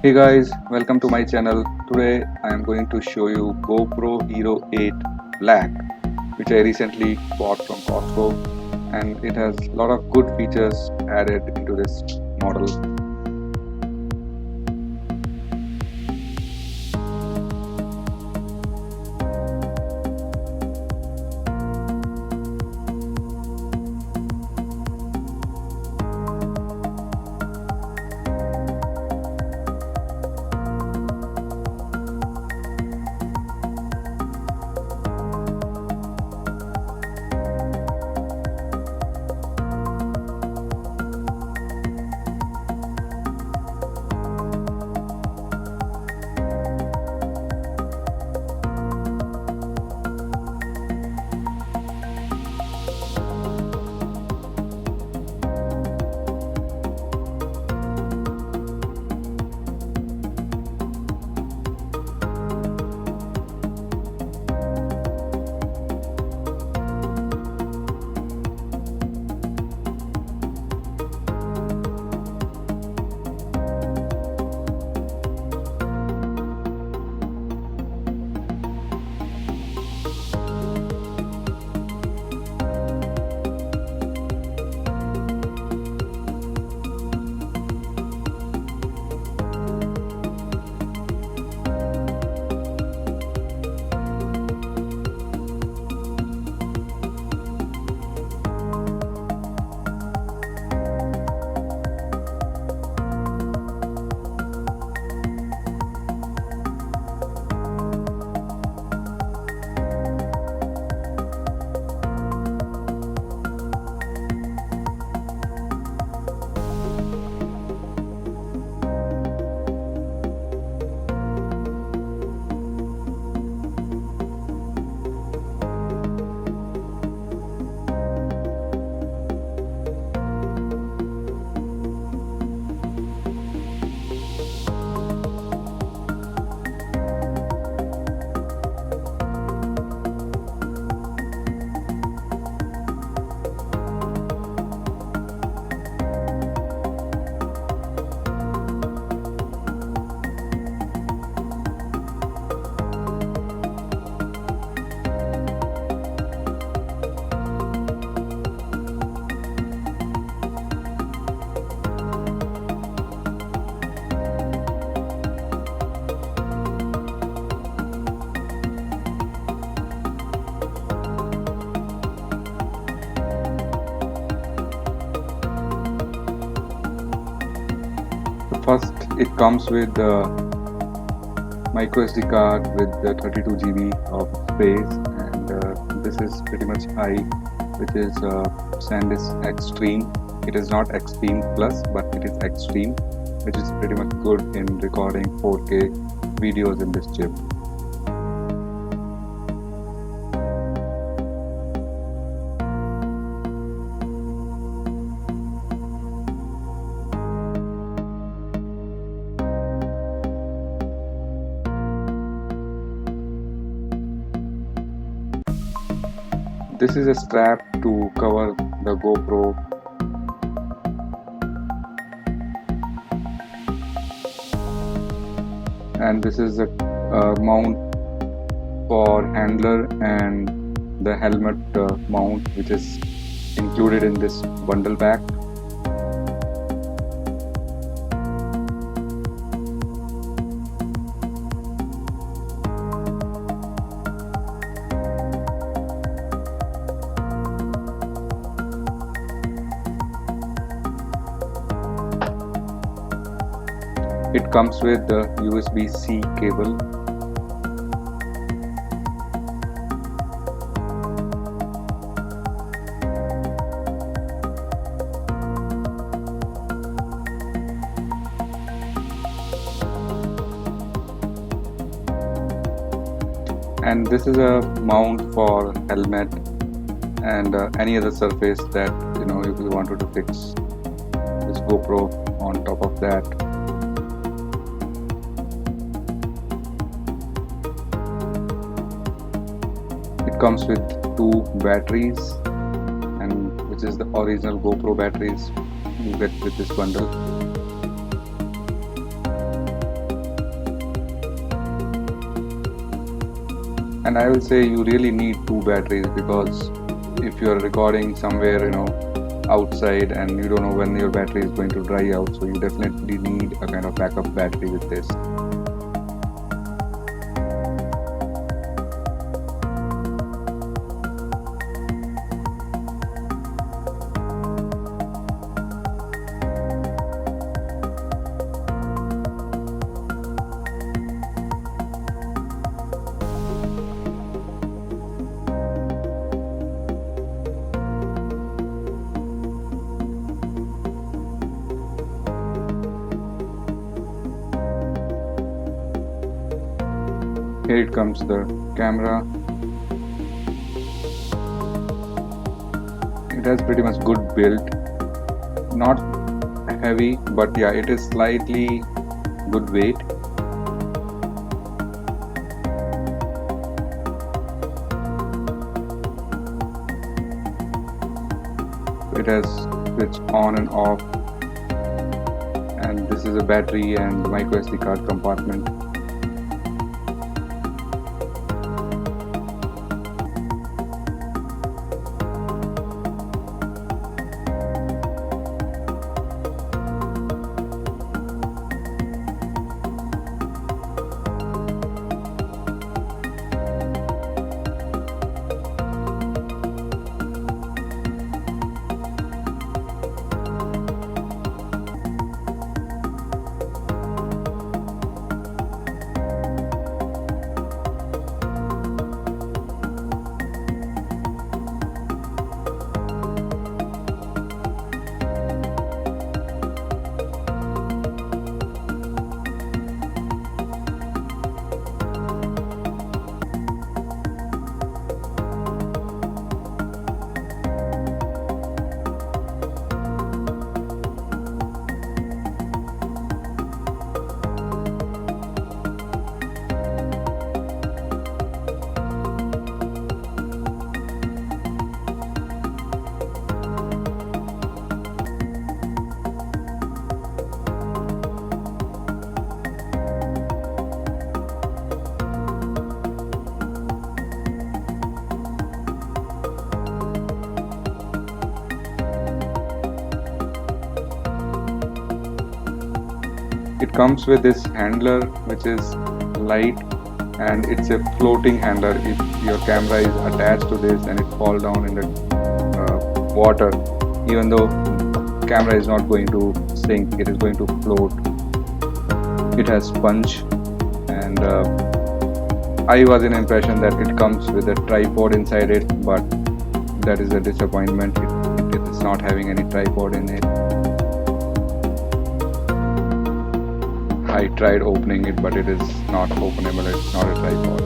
Hey guys, welcome to my channel. Today I am going to show you GoPro Hero 8 Black, which I recently bought from Costco, and it has a lot of good features added into this model. First, it comes with the micro SD card with the 32 GB of space, and this is pretty much high, which is SanDisk Extreme. It is not Extreme Plus, but it is Extreme, which is pretty much good in recording 4K videos in this chip. This is a strap to cover the GoPro. And this is a mount for handler and the helmet mount, which is included in this bundle pack. It comes with the USB-C cable. And this is a mount for helmet and any other surface that if you wanted to fix this GoPro on top of that. It comes with 2 batteries, and which is the original GoPro batteries you get with this bundle. And I will say you really need two batteries, because if you are recording somewhere, outside, and you don't know when your battery is going to dry out, so you definitely need a kind of backup battery with this. Here it comes, the camera. It has pretty much good build, not heavy, but yeah, it is slightly good weight. It has switch on and off, and this is a battery and micro SD card compartment. It comes with this handler which is light, and it's a floating handler. If your camera is attached to this and it falls down in the water, even though camera is not going to sink, it is going to float. It has sponge, and I was in impression that it comes with a tripod inside it, but that is a disappointment. It is not having any tripod in it. I tried opening it, but it is not openable. It's not a tripod.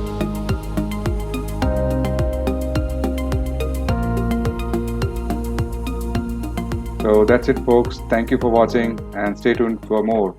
So that's it, folks. Thank you for watching, and stay tuned for more.